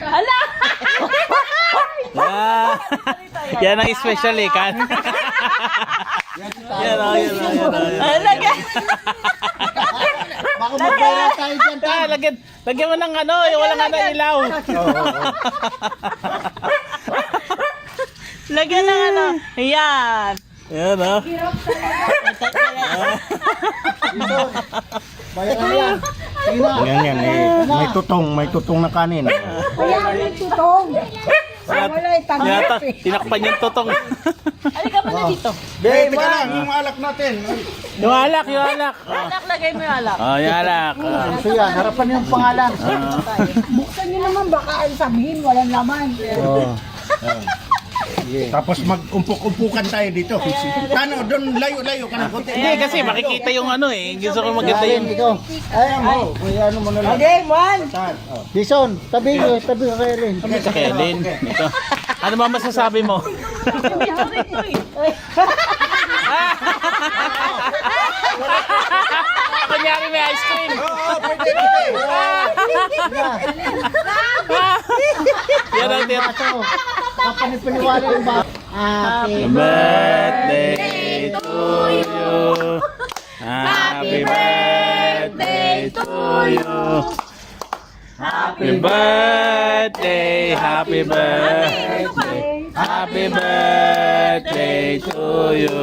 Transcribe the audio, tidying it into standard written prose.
Hala! Yan ang special eh, kan? Yan o, yan o. Lagyan! Baka magpera tayo dyan. Lagyan mo ng ano, yung walang ano ilaw. Lagyan ng ano. Ayan. Yan o. Bayaran yan. Sige na. Yan, may tutong na kanin. Kaya may tutong. Wala itang Yata, tinakpan yung totong. Halika mo na dito. Teka lang, yung alak natin. Yung alak, yung alak. Alak, lagay mo yung alak. Oh, yung alak. So yan, harapan yung pangalan. Buksan nyo naman, baka ay sabihin, walang laman. Tapos mag-umpok-umpukan tayo dito. Paano? Doon layo-layo ka ng konti. Hindi, kasi makikita yung ano eh. Gusto ko maganda Ayan, yung... ito. Ayan mo. Kaya ano mo na lang. Okay, one. Jason, tabi ka kay Ellen. Sa Kellen. Ito. Ano ba masasabi mo? Kunyari may ice cream. Oo, pwede. Yan ang tira. Baso. Kapanipaniwala yung ba? Happy birthday to you. Happy birthday to you. Happy birthday, happy birthday, happy birthday to you.